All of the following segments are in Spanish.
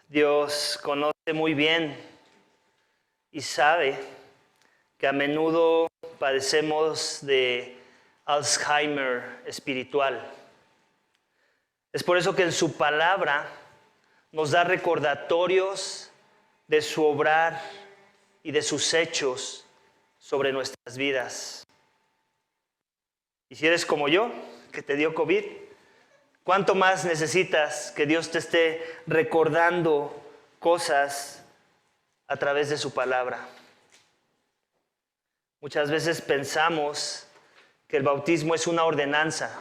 Dios conoce muy bien y sabe que a menudo padecemos de Alzheimer espiritual. Es por eso que en su palabra nos da recordatorios de su obrar y de sus hechos sobre nuestras vidas. Y si eres como yo, que te dio COVID, ¿cuánto más necesitas que Dios te esté recordando cosas a través de su palabra? Muchas veces pensamos que el bautismo es una ordenanza,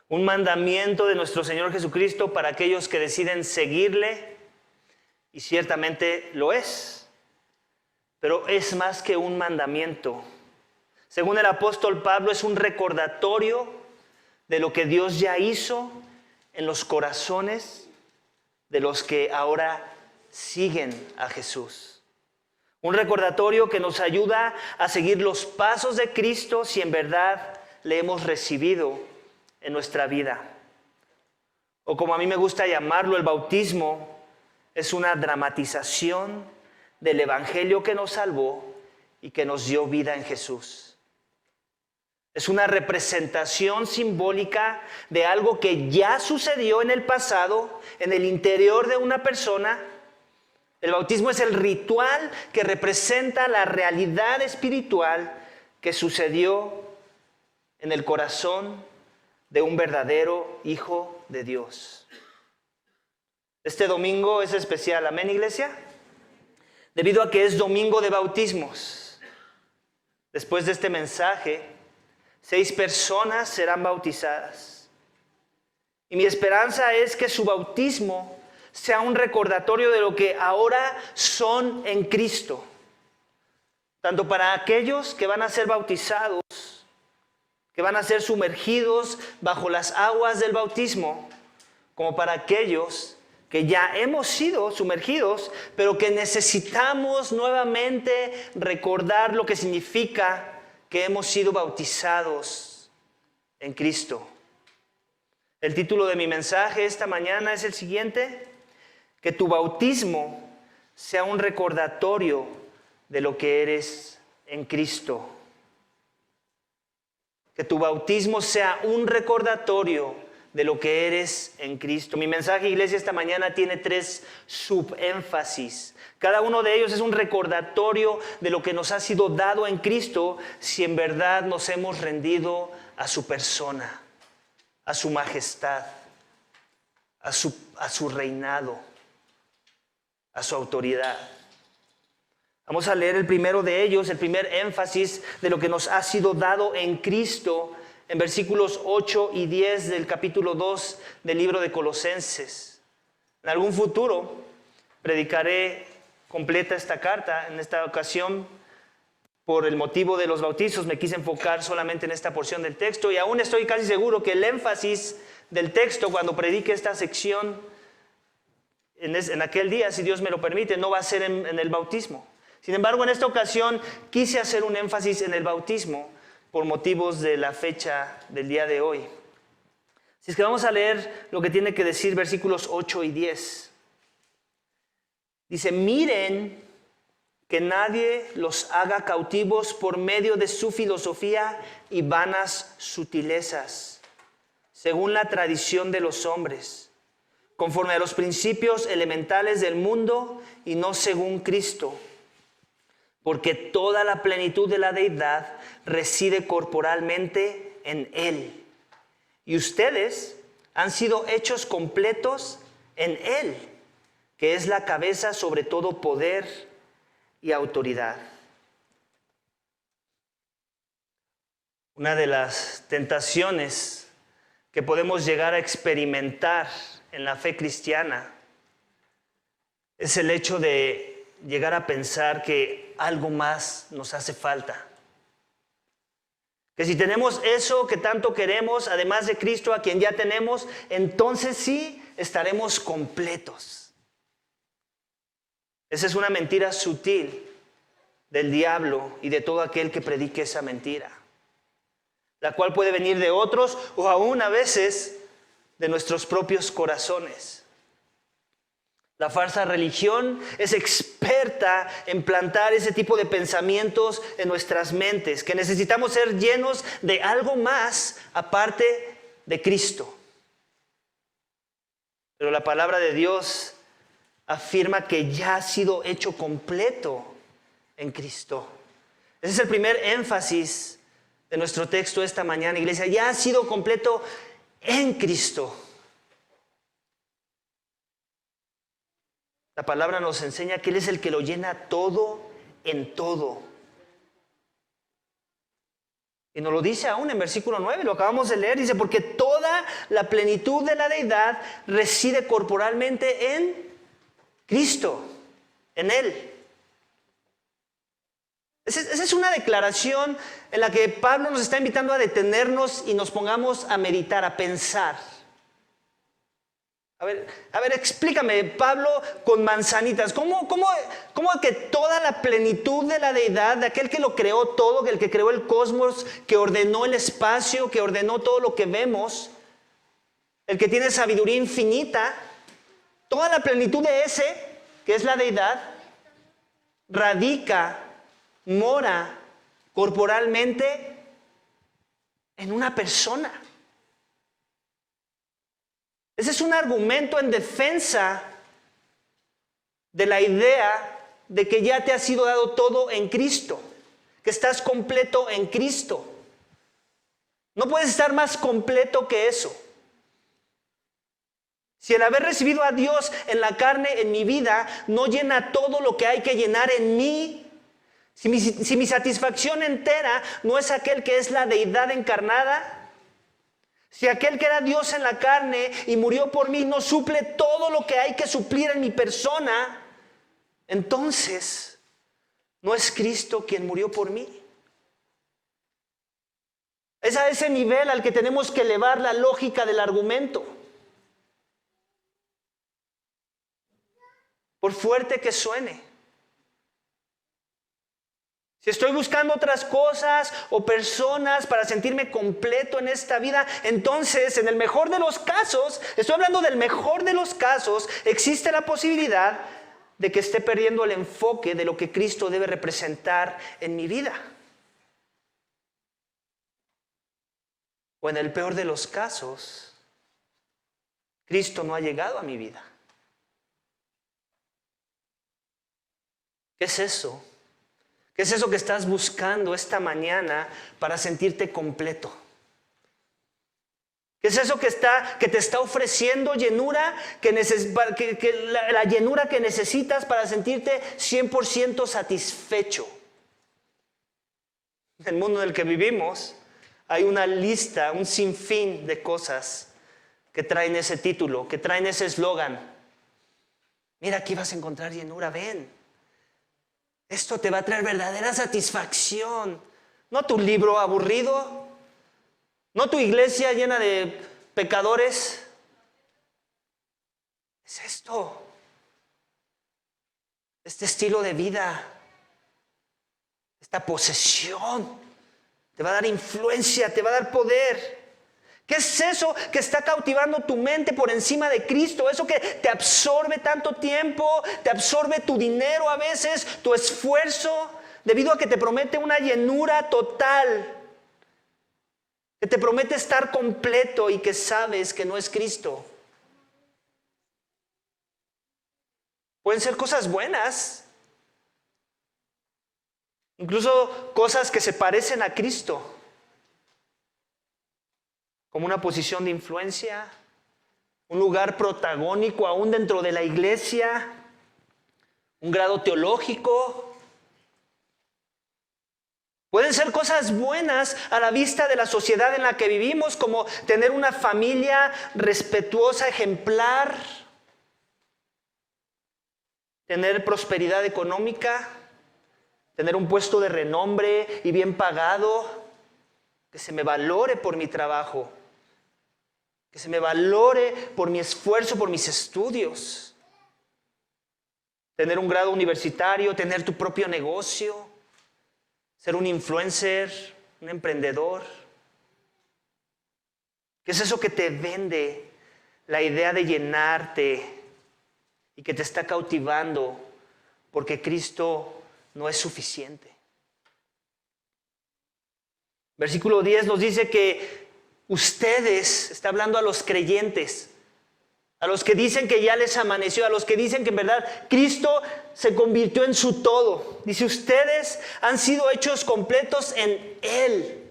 un mandamiento de nuestro Señor Jesucristo para aquellos que deciden seguirle, y ciertamente lo es, pero es más que un mandamiento. Según el apóstol Pablo, es un recordatorio de lo que Dios ya hizo en los corazones de los que ahora siguen a Jesús. Un recordatorio que nos ayuda a seguir los pasos de Cristo si en verdad le hemos recibido en nuestra vida. O como a mí me gusta llamarlo, el bautismo es una dramatización del evangelio que nos salvó y que nos dio vida en Jesús. Es una representación simbólica de algo que ya sucedió en el pasado, en el interior de una persona. El bautismo es el ritual que representa la realidad espiritual que sucedió en el corazón de un verdadero hijo de Dios. Este domingo es especial, ¿amén, iglesia? Debido a que es domingo de bautismos. Después de este mensaje, 6 personas serán bautizadas. Y mi esperanza es que su bautismo sea un recordatorio de lo que ahora son en Cristo. Tanto para aquellos que van a ser bautizados, que van a ser sumergidos bajo las aguas del bautismo, como para aquellos que ya hemos sido sumergidos, pero que necesitamos nuevamente recordar lo que significa que hemos sido bautizados en Cristo. El título de mi mensaje esta mañana es el siguiente: que tu bautismo sea un recordatorio de lo que eres en Cristo. Que tu bautismo sea un recordatorio de lo que eres en Cristo. Mi mensaje, iglesia, esta mañana tiene 3 subénfasis. Cada uno de ellos es un recordatorio de lo que nos ha sido dado en Cristo si en verdad nos hemos rendido a su persona, a su majestad, a su reinado, a su autoridad. Vamos a leer el primero de ellos, el primer énfasis de lo que nos ha sido dado en Cristo, en versículos 8 y 10 del capítulo 2 del libro de Colosenses. En algún futuro predicaré completa esta carta. En esta ocasión, por el motivo de los bautizos, me quise enfocar solamente en esta porción del texto, y aún estoy casi seguro que el énfasis del texto cuando predique esta sección en aquel día, si Dios me lo permite, no va a ser en el bautismo. Sin embargo, en esta ocasión quise hacer un énfasis en el bautismo por motivos de la fecha del día de hoy. Así es que vamos a leer lo que tiene que decir versículos 8 y 10. Dice: miren que nadie los haga cautivos por medio de su filosofía y vanas sutilezas, según la tradición de los hombres, conforme a los principios elementales del mundo y no según Cristo. Porque toda la plenitud de la deidad reside corporalmente en Él. Y ustedes han sido hechos completos en Él, que es la cabeza sobre todo poder y autoridad. Una de las tentaciones que podemos llegar a experimentar en la fe cristiana es el hecho de llegar a pensar que algo más nos hace falta. Que si tenemos eso que tanto queremos, además de Cristo a quien ya tenemos, entonces sí estaremos completos. Esa es una mentira sutil del diablo y de todo aquel que predique esa mentira, la cual puede venir de otros o aún a veces de nuestros propios corazones. La falsa religión es experta en plantar ese tipo de pensamientos en nuestras mentes, que necesitamos ser llenos de algo más aparte de Cristo. Pero la palabra de Dios afirma que ya ha sido hecho completo en Cristo. Ese es el primer énfasis de nuestro texto esta mañana, iglesia. Ya ha sido completo en Cristo. La palabra nos enseña que Él es el que lo llena todo en todo. Y nos lo dice aún en versículo 9, lo acabamos de leer. Dice, porque toda la plenitud de la deidad reside corporalmente en Cristo, en Él. Esa es una declaración en la que Pablo nos está invitando a detenernos y nos pongamos a meditar, a pensar. A ver, explícame, Pablo, con manzanitas, ¿cómo que toda la plenitud de la deidad, de aquel que lo creó todo, el que creó el cosmos, que ordenó el espacio, que ordenó todo lo que vemos, el que tiene sabiduría infinita, toda la plenitud de ese, que es la deidad, radica, mora corporalmente en una persona? Ese es un argumento en defensa de la idea de que ya te ha sido dado todo en Cristo, que estás completo en Cristo. No puedes estar más completo que eso. Si el haber recibido a Dios en la carne en mi vida no llena todo lo que hay que llenar en mí, si mi satisfacción entera no es aquel que es la deidad encarnada, si aquel que era Dios en la carne y murió por mí no suple todo lo que hay que suplir en mi persona, entonces no es Cristo quien murió por mí. Es a ese nivel al que tenemos que elevar la lógica del argumento. Por fuerte que suene. Si estoy buscando otras cosas o personas para sentirme completo en esta vida, entonces en el mejor de los casos, estoy hablando del mejor de los casos, existe la posibilidad de que esté perdiendo el enfoque de lo que Cristo debe representar en mi vida. O en el peor de los casos, Cristo no ha llegado a mi vida. ¿Qué es eso? ¿Qué es eso que estás buscando esta mañana para sentirte completo? ¿Qué es eso que te está ofreciendo llenura, la llenura que necesitas para sentirte 100% satisfecho? En el mundo en el que vivimos hay una lista, un sinfín de cosas que traen ese título, que traen ese eslogan. Mira, aquí vas a encontrar llenura, ven. Esto te va a traer verdadera satisfacción. No tu libro aburrido, no tu iglesia llena de pecadores. Es esto. Este estilo de vida, esta posesión, te va a dar influencia, te va a dar poder. ¿Qué es eso que está cautivando tu mente por encima de Cristo? Eso que te absorbe tanto tiempo, te absorbe tu dinero a veces, tu esfuerzo, debido a que te promete una llenura total, que te promete estar completo y que sabes que no es Cristo. Pueden ser cosas buenas, incluso cosas que se parecen a Cristo, como una posición de influencia, un lugar protagónico aún dentro de la iglesia, un grado teológico. Pueden ser cosas buenas a la vista de la sociedad en la que vivimos, como tener una familia respetuosa, ejemplar, tener prosperidad económica, tener un puesto de renombre y bien pagado, que se me valore por mi trabajo, que se me valore por mi esfuerzo, por mis estudios. Tener un grado universitario, tener tu propio negocio, ser un influencer, un emprendedor. ¿Qué es eso que te vende la idea de llenarte y que te está cautivando porque Cristo no es suficiente. Versículo 10 nos dice que ustedes, está hablando a los creyentes, a los que dicen que ya les amaneció, a los que dicen que en verdad Cristo se convirtió en su todo. Dice, ustedes han sido hechos completos en Él.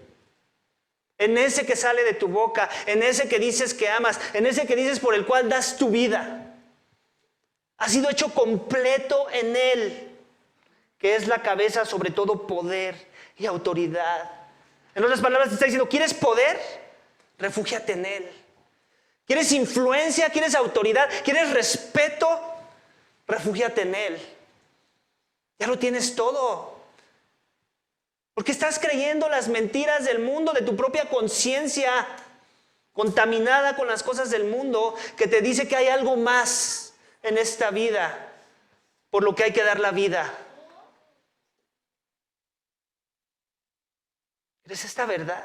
En ese que sale de tu boca, en ese que dices que amas, en ese que dices por el cual das tu vida. Ha sido hecho completo en Él, que es la cabeza sobre todo poder y autoridad. En otras palabras te está diciendo, ¿quieres poder? Refúgiate en Él. ¿Quieres influencia? ¿Quieres autoridad? ¿Quieres respeto? Refúgiate en Él. Ya lo tienes todo. ¿Por qué estás creyendo las mentiras del mundo, de tu propia conciencia contaminada con las cosas del mundo, que te dice que hay algo más en esta vida por lo que hay que dar la vida? ¿Crees esta verdad?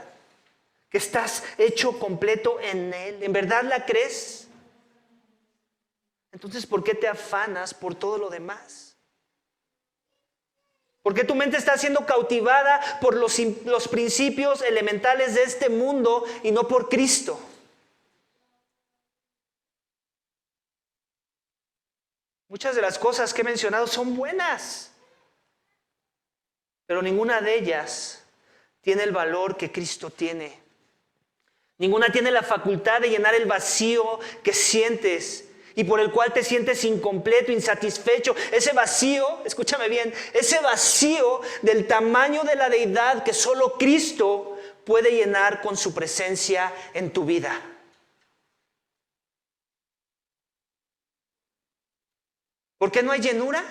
Que estás hecho completo en Él. ¿En verdad la crees? Entonces, ¿por qué te afanas por todo lo demás? ¿Por qué tu mente está siendo cautivada por los principios elementales de este mundo y no por Cristo? Muchas de las cosas que he mencionado son buenas, pero ninguna de ellas tiene el valor que Cristo tiene. Ninguna tiene la facultad de llenar el vacío que sientes y por el cual te sientes incompleto, insatisfecho. Ese vacío, escúchame bien, ese vacío del tamaño de la deidad que solo Cristo puede llenar con su presencia en tu vida. ¿Por qué no hay llenura?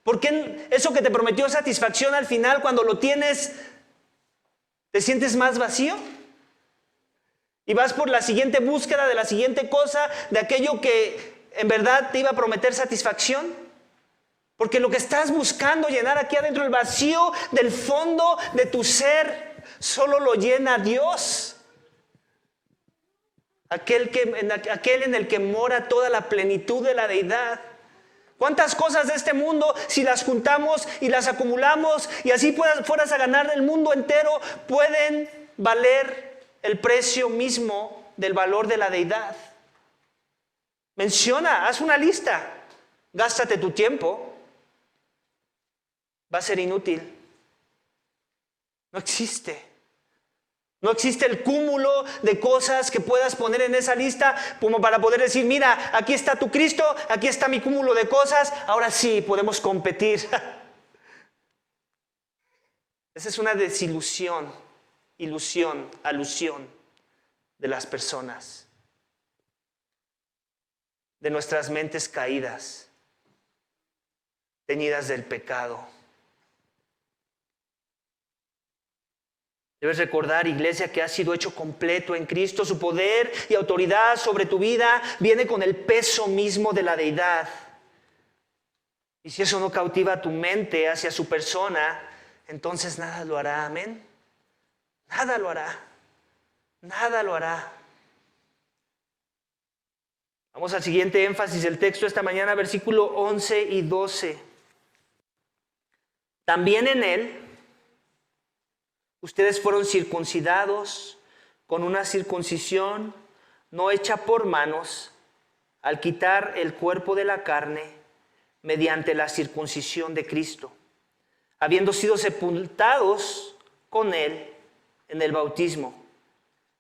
¿Por qué eso que te prometió satisfacción al final, cuando lo tienes, te sientes más vacío? Y vas por la siguiente búsqueda de la siguiente cosa, de aquello que en verdad te iba a prometer satisfacción. Porque lo que estás buscando llenar aquí adentro, el vacío del fondo de tu ser, solo lo llena Dios. Aquel en el que mora toda la plenitud de la deidad. ¿Cuántas cosas de este mundo, si las juntamos y las acumulamos y así fueras a ganar el mundo entero, pueden valer el precio mismo del valor de la deidad? Menciona, haz una lista, gástate tu tiempo, va a ser inútil. No existe. No existe el cúmulo de cosas que puedas poner en esa lista como para poder decir, mira, aquí está tu Cristo, aquí está mi cúmulo de cosas, ahora sí podemos competir. Esa es una desilusión, ilusión, alusión de las personas, de nuestras mentes caídas, teñidas del pecado. Debes recordar, iglesia, que has sido hecho completo en Cristo. Su poder y autoridad sobre tu vida viene con el peso mismo de la deidad. Y si eso no cautiva tu mente hacia su persona, entonces nada lo hará. Amén. Nada lo hará. Nada lo hará. Vamos al siguiente énfasis del texto esta mañana, versículo 11 y 12. También en Él ustedes fueron circuncidados con una circuncisión no hecha por manos, al quitar el cuerpo de la carne mediante la circuncisión de Cristo, habiendo sido sepultados con Él en el bautismo,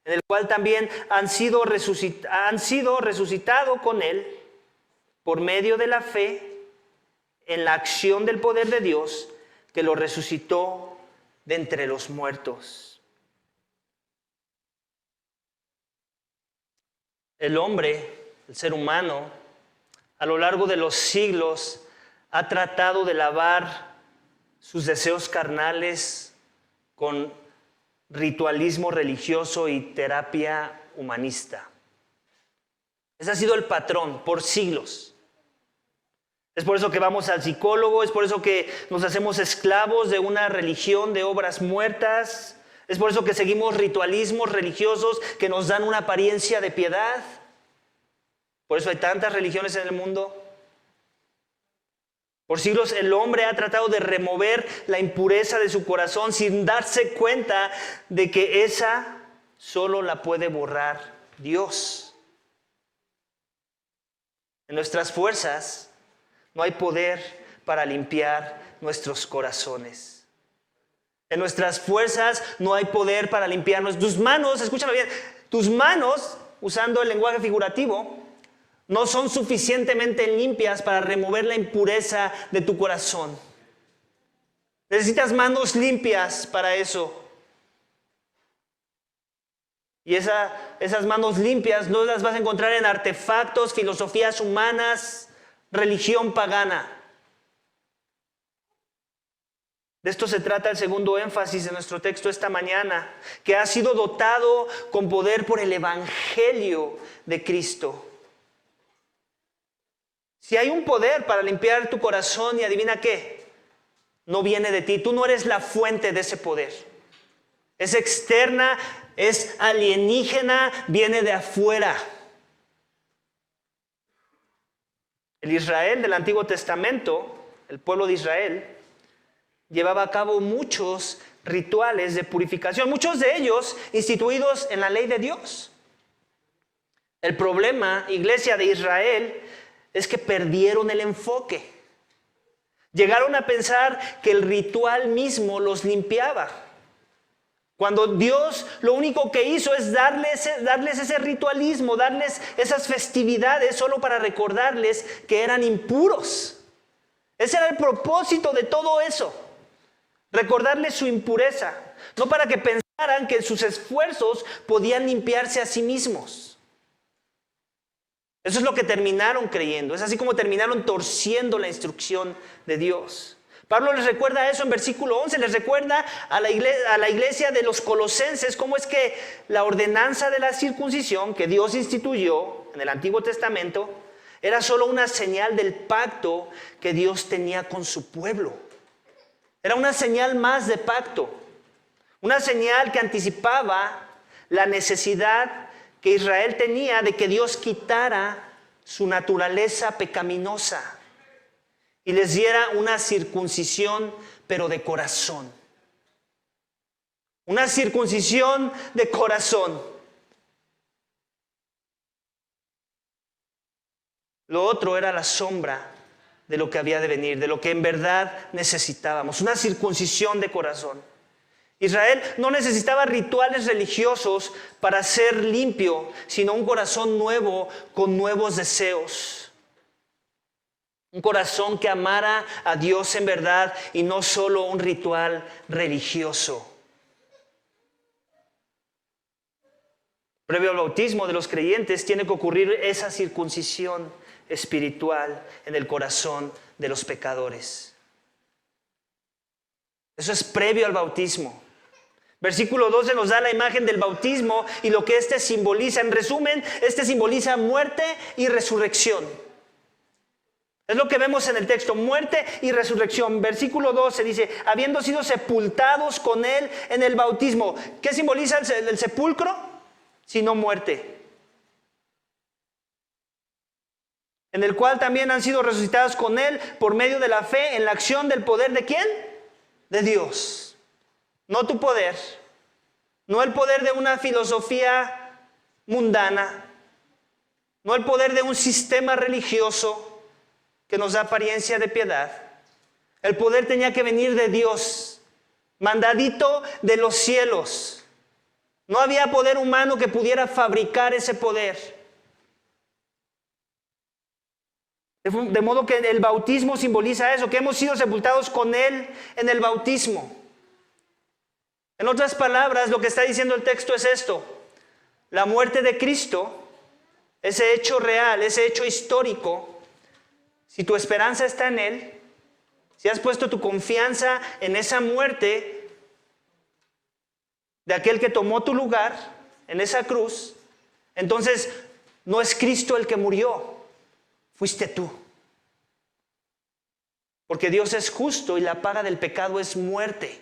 en el cual también han sido resucitados con Él por medio de la fe en la acción del poder de Dios que lo resucitó de entre los muertos. El hombre, el ser humano, a lo largo de los siglos ha tratado de lavar sus deseos carnales con ritualismo religioso y terapia humanista. Ese ha sido el patrón por siglos. Es por eso que vamos al psicólogo, es por eso que nos hacemos esclavos de una religión de obras muertas, es por eso que seguimos ritualismos religiosos que nos dan una apariencia de piedad. Por eso hay tantas religiones en el mundo. Por siglos el hombre ha tratado de remover la impureza de su corazón sin darse cuenta de que esa solo la puede borrar Dios. En nuestras fuerzas no hay poder para limpiar nuestros corazones. En nuestras fuerzas no hay poder para limpiarnos. Tus manos, escúchame bien, tus manos, usando el lenguaje figurativo, no son suficientemente limpias para remover la impureza de tu corazón. Necesitas manos limpias para eso. Y esas manos limpias no las vas a encontrar en artefactos, filosofías humanas, religión pagana. De esto se trata el segundo énfasis de nuestro texto esta mañana, que ha sido dotado con poder por el Evangelio de Cristo. Si hay un poder para limpiar tu corazón, y adivina qué, no viene de ti. Tú no eres la fuente de ese poder. Es externa, es alienígena, viene de afuera. El Israel del Antiguo Testamento, el pueblo de Israel, llevaba a cabo muchos rituales de purificación, muchos de ellos instituidos en la ley de Dios. El problema, iglesia de Israel, es que perdieron el enfoque. Llegaron a pensar que el ritual mismo los limpiaba. Cuando Dios lo único que hizo es darles ese ritualismo, darles esas festividades solo para recordarles que eran impuros. Ese era el propósito de todo eso. Recordarles su impureza. No para que pensaran que sus esfuerzos podían limpiarse a sí mismos. Eso es lo que terminaron creyendo. Es así como terminaron torciendo la instrucción de Dios. Pablo les recuerda eso en versículo 11. Les recuerda a la iglesia de los colosenses cómo es que la ordenanza de la circuncisión que Dios instituyó en el Antiguo Testamento era solo una señal del pacto que Dios tenía con su pueblo. Era una señal más de pacto. Una señal que anticipaba la necesidad que Israel tenía de que Dios quitara su naturaleza pecaminosa y les diera una circuncisión, pero de corazón. Una circuncisión de corazón. Lo otro era la sombra de lo que había de venir, de lo que en verdad necesitábamos. Una circuncisión de corazón. Israel no necesitaba rituales religiosos para ser limpio, sino un corazón nuevo con nuevos deseos. Un corazón que amara a Dios en verdad y no solo un ritual religioso. Previo al bautismo de los creyentes tiene que ocurrir esa circuncisión espiritual en el corazón de los pecadores. Eso es previo al bautismo. Versículo 12 nos da la imagen del bautismo y lo que este simboliza. En resumen, este simboliza muerte y resurrección. Es lo que vemos en el texto, muerte y resurrección. Versículo 12 dice, habiendo sido sepultados con él en el bautismo. ¿Qué simboliza el sepulcro? Sino muerte. En el cual también han sido resucitados con él por medio de la fe en la acción del poder ¿de quién? De Dios. No tu poder, no el poder de una filosofía mundana, no el poder de un sistema religioso que nos da apariencia de piedad. El poder tenía que venir de Dios, mandadito de los cielos. No había poder humano que pudiera fabricar ese poder. De modo que el bautismo simboliza eso, que hemos sido sepultados con Él en el bautismo. En otras palabras, lo que está diciendo el texto es esto. La muerte de Cristo, ese hecho real, ese hecho histórico, si tu esperanza está en Él, si has puesto tu confianza en esa muerte de aquel que tomó tu lugar en esa cruz, entonces no es Cristo el que murió, fuiste tú. Porque Dios es justo y la paga del pecado es muerte.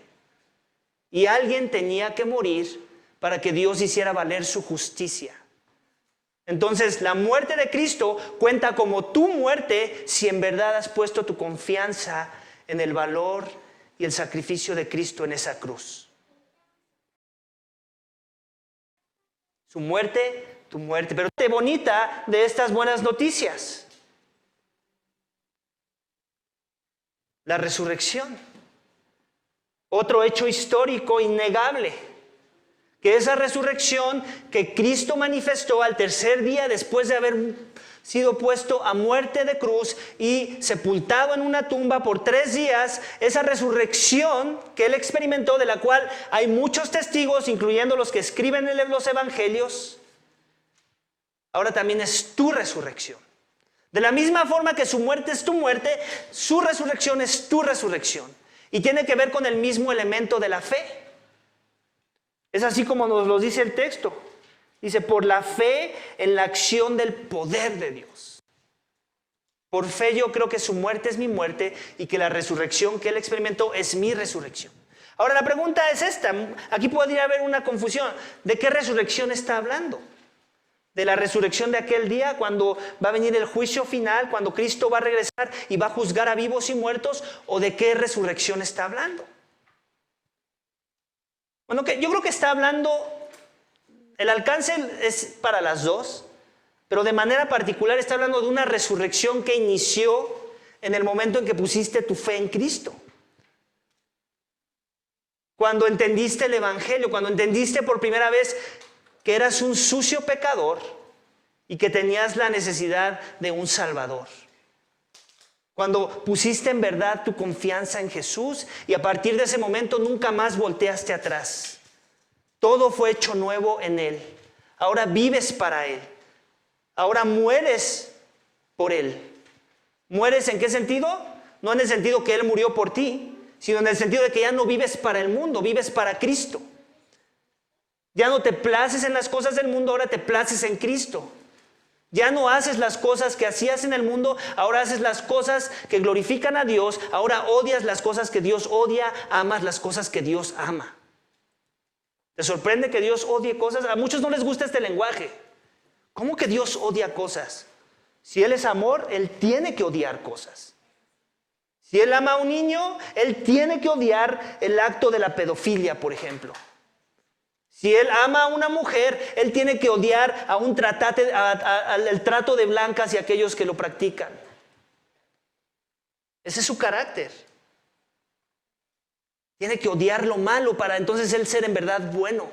Y alguien tenía que morir para que Dios hiciera valer su justicia. Entonces, la muerte de Cristo cuenta como tu muerte si en verdad has puesto tu confianza en el valor y el sacrificio de Cristo en esa cruz. Su muerte, tu muerte. Pero qué bonita de estas buenas noticias. La resurrección. Otro hecho histórico innegable. Que esa resurrección que Cristo manifestó al tercer día después de haber sido puesto a muerte de cruz y sepultado en una tumba por 3 días, esa resurrección que Él experimentó, de la cual hay muchos testigos, incluyendo los que escriben en los evangelios, ahora también es tu resurrección. De la misma forma que su muerte es tu muerte, su resurrección es tu resurrección. Y tiene que ver con el mismo elemento de la fe. Es así como nos lo dice el texto. Dice, por la fe en la acción del poder de Dios. Por fe yo creo que su muerte es mi muerte y que la resurrección que Él experimentó es mi resurrección. Ahora la pregunta es esta. Aquí podría haber una confusión. ¿De qué resurrección está hablando? ¿De la resurrección de aquel día cuando va a venir el juicio final, cuando Cristo va a regresar y va a juzgar a vivos y muertos? ¿O de qué resurrección está hablando? Bueno, yo creo que está hablando, el alcance es para las dos, pero de manera particular está hablando de una resurrección que inició en el momento en que pusiste tu fe en Cristo. Cuando entendiste el evangelio, cuando entendiste por primera vez que eras un sucio pecador y que tenías la necesidad de un Salvador. Cuando pusiste en verdad tu confianza en Jesús y a partir de ese momento nunca más volteaste atrás. Todo fue hecho nuevo en Él. Ahora vives para Él. Ahora mueres por Él. ¿Mueres en qué sentido? No en el sentido que Él murió por ti, sino en el sentido de que ya no vives para el mundo, vives para Cristo. Ya no te places en las cosas del mundo, ahora te places en Cristo. Ya no haces las cosas que hacías en el mundo, ahora haces las cosas que glorifican a Dios, ahora odias las cosas que Dios odia, amas las cosas que Dios ama. ¿Te sorprende que Dios odie cosas? A muchos no les gusta este lenguaje. ¿Cómo que Dios odia cosas? Si Él es amor, Él tiene que odiar cosas. Si Él ama a un niño, Él tiene que odiar el acto de la pedofilia, por ejemplo. Si Él ama a una mujer, Él tiene que odiar a el trato de blancas y aquellos que lo practican. Ese es su carácter. Tiene que odiar lo malo para entonces Él ser en verdad bueno.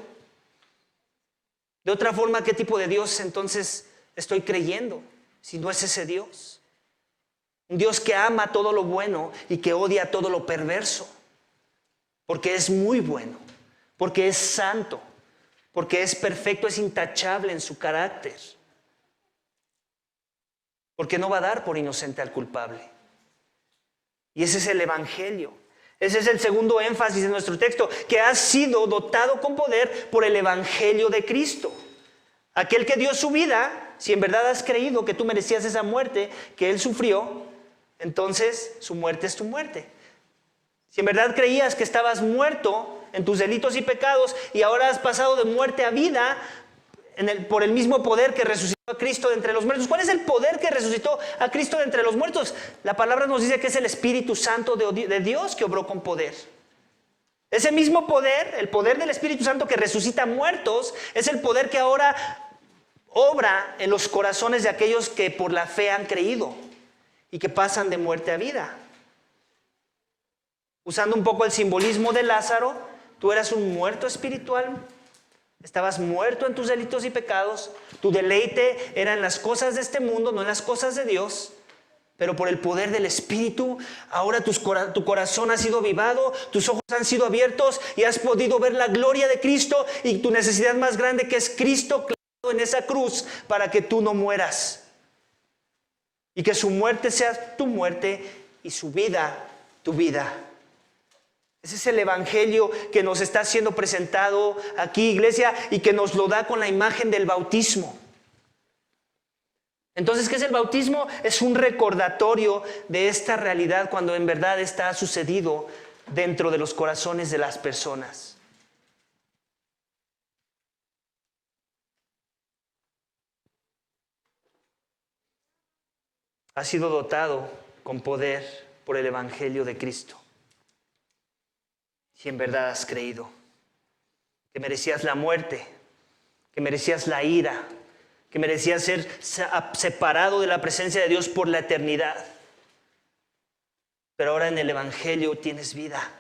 De otra forma, ¿qué tipo de Dios entonces estoy creyendo? Si no es ese Dios. Un Dios que ama todo lo bueno y que odia todo lo perverso. Porque es muy bueno. Porque es santo. Porque es perfecto, es intachable en su carácter. Porque no va a dar por inocente al culpable. Y ese es el evangelio. Ese es el segundo énfasis de nuestro texto, que has sido dotado con poder por el evangelio de Cristo. Aquel que dio su vida, si en verdad has creído que tú merecías esa muerte que Él sufrió, entonces su muerte es tu muerte. Si en verdad creías que estabas muerto en tus delitos y pecados y ahora has pasado de muerte a vida por el mismo poder que resucitó a Cristo de entre los muertos. ¿Cuál es el poder que resucitó a Cristo de entre los muertos? La palabra nos dice que es el Espíritu Santo de Dios que obró con poder. Ese mismo poder, el poder del Espíritu Santo que resucita muertos, es el poder que ahora obra en los corazones de aquellos que por la fe han creído y que pasan de muerte a vida. Usando un poco el simbolismo de Lázaro, tú eras un muerto espiritual, estabas muerto en tus delitos y pecados, tu deleite era en las cosas de este mundo, no en las cosas de Dios, pero por el poder del Espíritu, ahora tu corazón ha sido avivado, tus ojos han sido abiertos y has podido ver la gloria de Cristo y tu necesidad más grande que es Cristo clavado en esa cruz para que tú no mueras. Y que su muerte sea tu muerte y su vida tu vida. Ese es el evangelio que nos está siendo presentado aquí, iglesia, y que nos lo da con la imagen del bautismo. Entonces, ¿qué es el bautismo? Es un recordatorio de esta realidad cuando en verdad está sucedido dentro de los corazones de las personas. has sido dotado con poder por el Evangelio de Cristo. Si en verdad has creído que merecías la muerte, que merecías la ira, que merecías ser separado de la presencia de Dios por la eternidad. Pero ahora en el Evangelio tienes vida.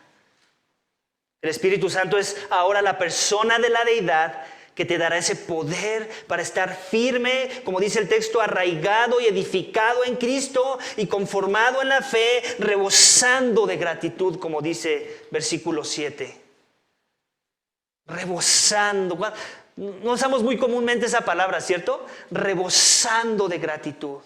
El Espíritu Santo es ahora la persona de la deidad que te dará ese poder para estar firme, como dice el texto, arraigado y edificado en Cristo y conformado en la fe, rebosando de gratitud, como dice versículo 7. Rebosando. No usamos muy comúnmente esa palabra, ¿cierto? Rebosando de gratitud.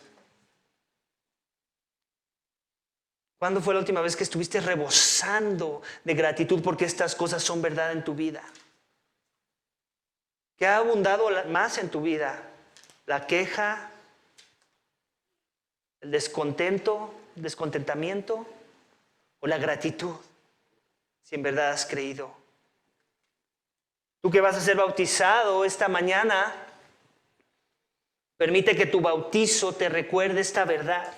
¿Cuándo fue la última vez que estuviste rebosando de gratitud porque estas cosas son verdad en tu vida? ¿Qué ha abundado más en tu vida? ¿La queja? ¿El descontento? ¿El descontentamiento? ¿O la gratitud? Si en verdad has creído. Tú que vas a ser bautizado esta mañana, permite que tu bautizo te recuerde esta verdad.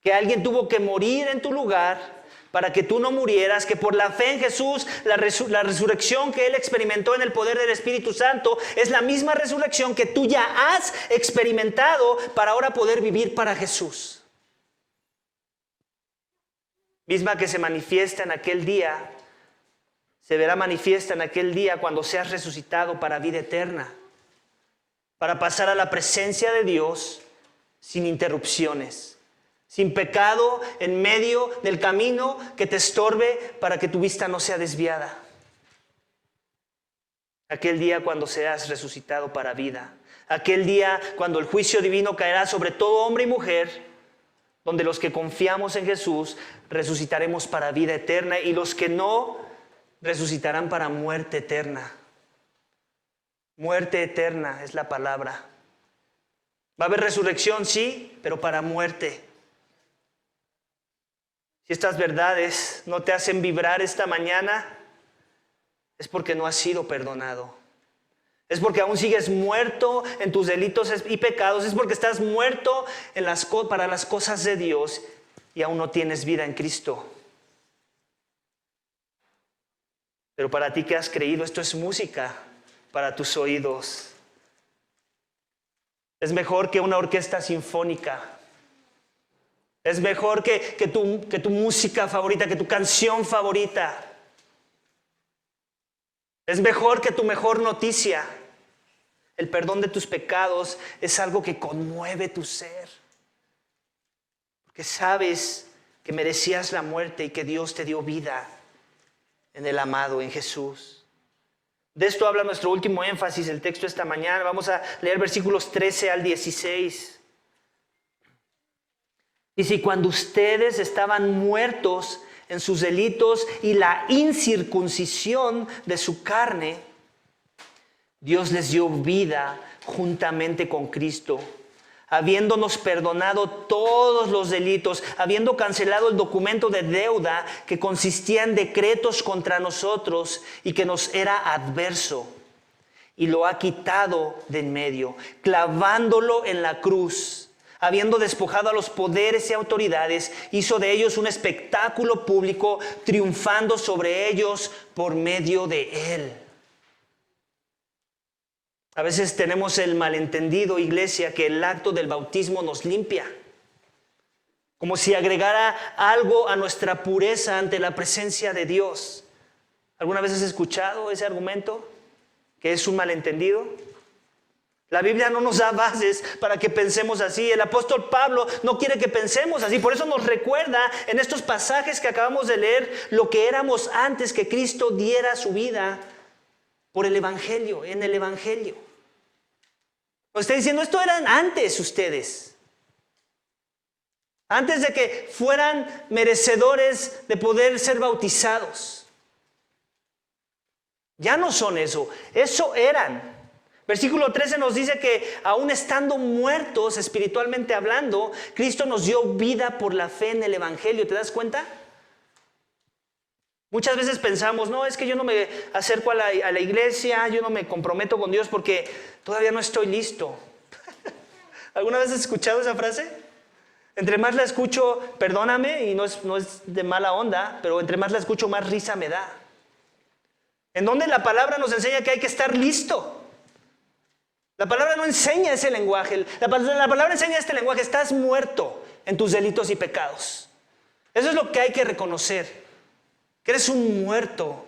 Que alguien tuvo que morir en tu lugar para que tú no murieras, que por la fe en Jesús, la resurrección que Él experimentó en el poder del Espíritu Santo, es la misma resurrección que tú ya has experimentado para ahora poder vivir para Jesús. Misma que se manifiesta en aquel día, se verá manifiesta en aquel día cuando seas resucitado para vida eterna, para pasar a la presencia de Dios sin interrupciones. Sin pecado en medio del camino que te estorbe para que tu vista no sea desviada. Aquel día cuando seas resucitado para vida. Aquel día cuando el juicio divino caerá sobre todo hombre y mujer, donde los que confiamos en Jesús resucitaremos para vida eterna y los que no resucitarán para muerte eterna. Muerte eterna es la palabra. Va a haber resurrección, sí, pero para muerte. Si estas verdades no te hacen vibrar esta mañana, es porque no has sido perdonado. Es porque aún sigues muerto en tus delitos y pecados. Es porque estás muerto para las cosas de Dios y aún no tienes vida en Cristo. Pero para ti que has creído, esto es música para tus oídos. Es mejor que una orquesta sinfónica. Es mejor que tu música favorita, que tu canción favorita. Es mejor que tu mejor noticia. El perdón de tus pecados es algo que conmueve tu ser. Porque sabes que merecías la muerte y que Dios te dio vida en el amado, en Jesús. De esto habla nuestro último énfasis, el texto esta mañana. Vamos a leer versículos 13 al 16. Y si cuando ustedes estaban muertos en sus delitos y la incircuncisión de su carne, Dios les dio vida juntamente con Cristo, habiéndonos perdonado todos los delitos, habiendo cancelado el documento de deuda que consistía en decretos contra nosotros y que nos era adverso, y lo ha quitado de en medio, clavándolo en la cruz. Habiendo despojado a los poderes y autoridades, hizo de ellos un espectáculo público, triunfando sobre ellos por medio de Él. A veces tenemos el malentendido, iglesia, que el acto del bautismo nos limpia. Como si agregara algo a nuestra pureza ante la presencia de Dios. ¿Alguna vez has escuchado ese argumento? ¿Que es un malentendido? La Biblia no nos da bases para que pensemos así. El apóstol Pablo no quiere que pensemos así. Por eso nos recuerda en estos pasajes que acabamos de leer lo que éramos antes que Cristo diera su vida por el Evangelio, en el Evangelio. Nos está diciendo, esto eran antes ustedes. Antes de que fueran merecedores de poder ser bautizados. Ya no son eso. Eso eran. Versículo 13 nos dice que aún estando muertos espiritualmente hablando, Cristo nos dio vida por la fe en el Evangelio. ¿Te das cuenta? Muchas veces pensamos, no, es que yo no me acerco a la iglesia, yo no me comprometo con Dios porque todavía no estoy listo. ¿Alguna vez has escuchado esa frase? Entre más la escucho, perdóname, y no es de mala onda, pero entre más la escucho, más risa me da. En donde la palabra nos enseña que hay que estar listo. La palabra no enseña ese lenguaje. La palabra enseña este lenguaje. Estás muerto en tus delitos y pecados. Eso es lo que hay que reconocer. Que eres un muerto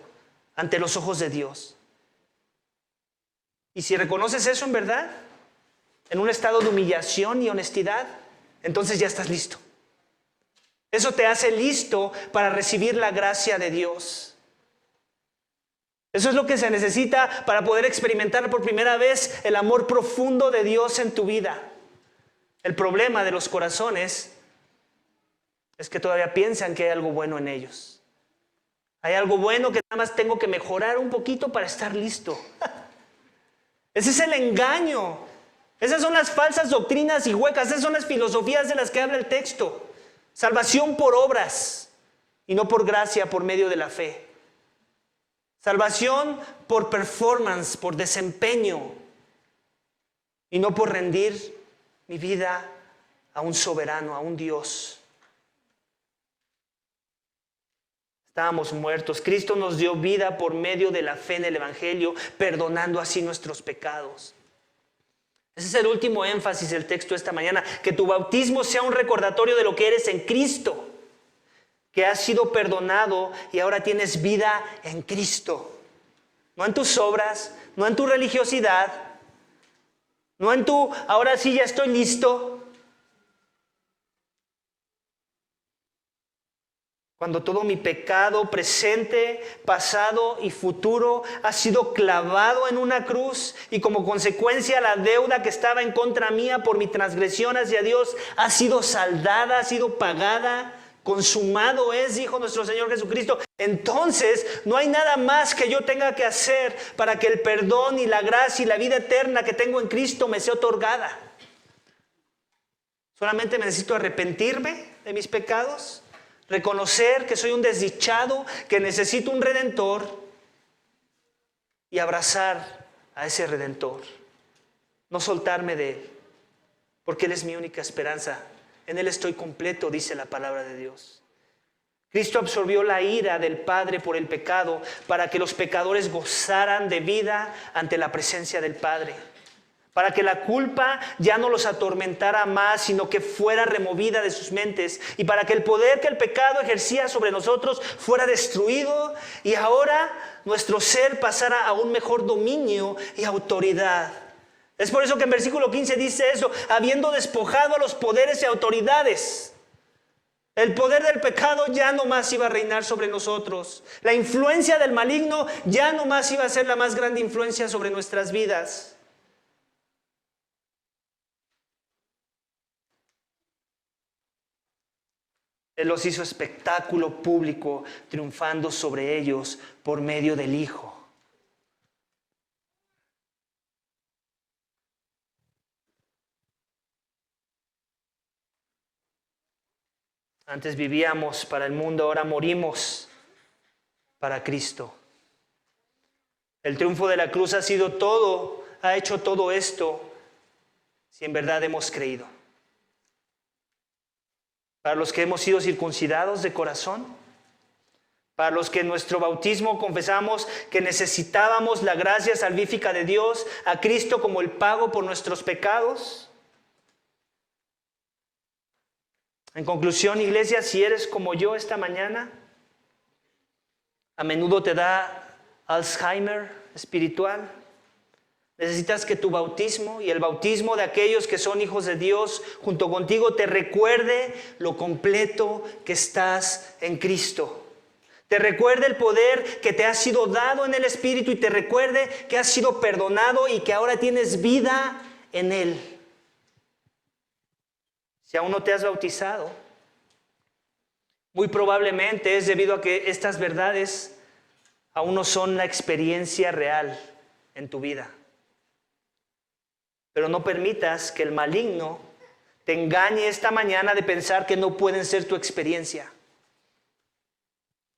ante los ojos de Dios. Y si reconoces eso en verdad, en un estado de humillación y honestidad, entonces ya estás listo. Eso te hace listo para recibir la gracia de Dios. Eso es lo que se necesita para poder experimentar por primera vez el amor profundo de Dios en tu vida. El problema de los corazones es que todavía piensan que hay algo bueno en ellos. Hay algo bueno que nada más tengo que mejorar un poquito para estar listo. Ese es el engaño. Esas son las falsas doctrinas y huecas. Esas son las filosofías de las que habla el texto. Salvación por obras y no por gracia por medio de la fe. Salvación por performance, por desempeño y no por rendir mi vida a un soberano, a un Dios. Estábamos muertos. Cristo nos dio vida por medio de la fe en el Evangelio, perdonando así nuestros pecados. Ese es el último énfasis del texto esta mañana, que tu bautismo sea un recordatorio de lo que eres en Cristo. Que has sido perdonado y ahora tienes vida en Cristo. No en tus obras, no en tu religiosidad, no en tu, ahora sí ya estoy listo. Cuando todo mi pecado presente, pasado y futuro ha sido clavado en una cruz y como consecuencia la deuda que estaba en contra mía por mi transgresión hacia Dios ha sido saldada, ha sido pagada. Consumado es, dijo nuestro Señor Jesucristo. Entonces no hay nada más que yo tenga que hacer para que el perdón y la gracia y la vida eterna que tengo en Cristo me sea otorgada. Solamente necesito arrepentirme de mis pecados, reconocer que soy un desdichado, que necesito un redentor y abrazar a ese redentor. No soltarme de Él, porque Él es mi única esperanza. En Él estoy completo, dice la palabra de Dios. Cristo absorbió la ira del Padre por el pecado para que los pecadores gozaran de vida ante la presencia del Padre. Para que la culpa ya no los atormentara más, sino que fuera removida de sus mentes. Y para que el poder que el pecado ejercía sobre nosotros fuera destruido. Y ahora nuestro ser pasara a un mejor dominio y autoridad. Es por eso que en versículo 15 dice eso, habiendo despojado a los poderes y autoridades. El poder del pecado ya no más iba a reinar sobre nosotros. La influencia del maligno ya no más iba a ser la más grande influencia sobre nuestras vidas. Él los hizo espectáculo público, triunfando sobre ellos por medio del Hijo. Antes vivíamos para el mundo, ahora morimos para Cristo. El triunfo de la cruz ha hecho todo esto, si en verdad hemos creído. Para los que hemos sido circuncidados de corazón, para los que en nuestro bautismo confesamos que necesitábamos la gracia salvífica de Dios, a Cristo como el pago por nuestros pecados. En conclusión, iglesia, si eres como yo esta mañana, a menudo te da Alzheimer espiritual. Necesitas que tu bautismo y el bautismo de aquellos que son hijos de Dios junto contigo te recuerde lo completo que estás en Cristo. Te recuerde el poder que te ha sido dado en el Espíritu y te recuerde que has sido perdonado y que ahora tienes vida en Él. Si aún no te has bautizado, muy probablemente es debido a que estas verdades aún no son la experiencia real en tu vida. Pero no permitas que el maligno te engañe esta mañana de pensar que no pueden ser tu experiencia.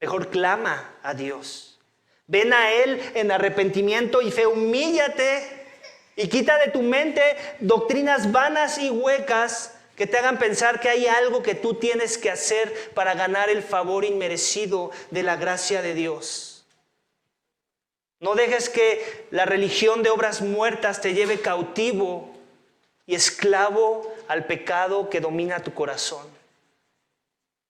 Mejor clama a Dios. Ven a Él en arrepentimiento y fe. Humíllate y quita de tu mente doctrinas vanas y huecas que te hagan pensar que hay algo que tú tienes que hacer para ganar el favor inmerecido de la gracia de Dios. No dejes que la religión de obras muertas te lleve cautivo y esclavo al pecado que domina tu corazón.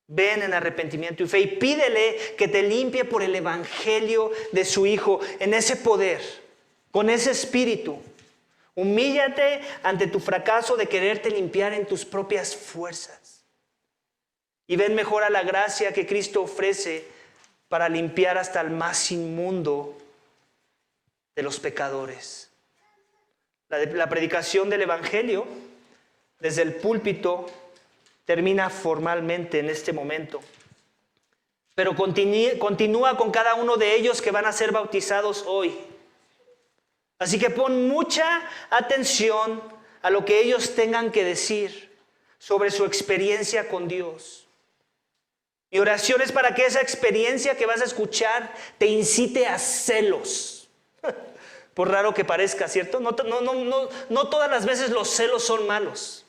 Ven en arrepentimiento y fe y pídele que te limpie por el evangelio de su Hijo, en ese poder, con ese espíritu. Humíllate ante tu fracaso de quererte limpiar en tus propias fuerzas. Y ven mejor a la gracia que Cristo ofrece para limpiar hasta el más inmundo de los pecadores. La predicación del evangelio desde el púlpito termina formalmente en este momento. Pero continúa con cada uno de ellos que van a ser bautizados hoy. Así que pon mucha atención a lo que ellos tengan que decir sobre su experiencia con Dios. Mi oración es para que esa experiencia que vas a escuchar te incite a celos. Por raro que parezca, ¿cierto? No todas las veces los celos son malos.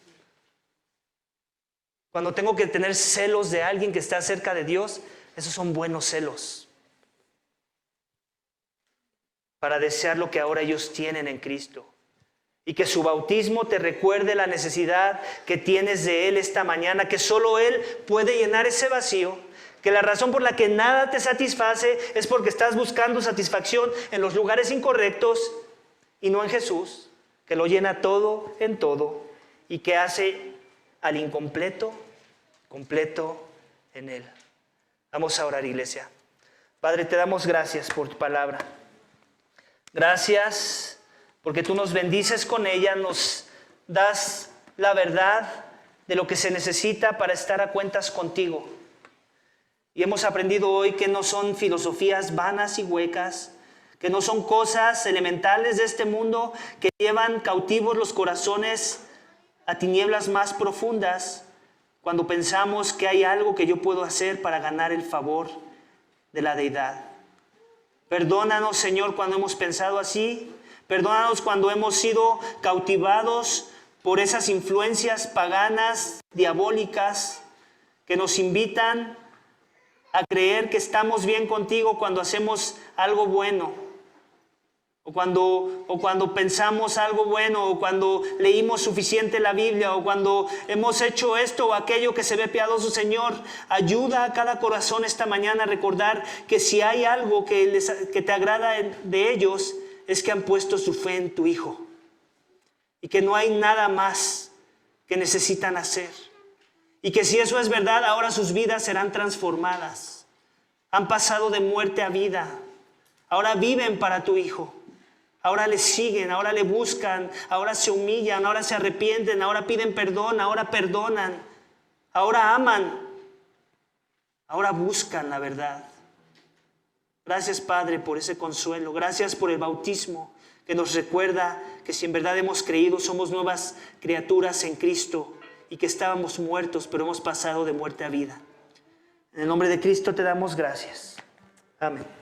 Cuando tengo que tener celos de alguien que está cerca de Dios, esos son buenos celos. Para desear lo que ahora ellos tienen en Cristo. Y que su bautismo te recuerde la necesidad que tienes de Él esta mañana, que solo Él puede llenar ese vacío, que la razón por la que nada te satisface es porque estás buscando satisfacción en los lugares incorrectos y no en Jesús, que lo llena todo en todo y que hace al incompleto completo en Él. Vamos a orar, iglesia. Padre, te damos gracias por tu palabra. Gracias porque tú nos bendices con ella, nos das la verdad de lo que se necesita para estar a cuentas contigo. Y hemos aprendido hoy que no son filosofías vanas y huecas, que no son cosas elementales de este mundo que llevan cautivos los corazones a tinieblas más profundas cuando pensamos que hay algo que yo puedo hacer para ganar el favor de la deidad. Perdónanos, Señor, cuando hemos pensado así. Perdónanos cuando hemos sido cautivados por esas influencias paganas, diabólicas, que nos invitan a creer que estamos bien contigo cuando hacemos algo bueno. O cuando pensamos algo bueno, o cuando leímos suficiente la Biblia, o cuando hemos hecho esto o aquello que se ve piadoso. Señor, ayuda a cada corazón esta mañana a recordar que si hay algo que te agrada de ellos, es que han puesto su fe en tu Hijo. Y que no hay nada más que necesitan hacer. Y que si eso es verdad, ahora sus vidas serán transformadas. Han pasado de muerte a vida. Ahora viven para tu Hijo. Ahora le siguen, ahora le buscan, ahora se humillan, ahora se arrepienten, ahora piden perdón, ahora perdonan, ahora aman, ahora buscan la verdad. Gracias, Padre, por ese consuelo. Gracias por el bautismo que nos recuerda que si en verdad hemos creído somos nuevas criaturas en Cristo y que estábamos muertos pero hemos pasado de muerte a vida. En el nombre de Cristo te damos gracias. Amén.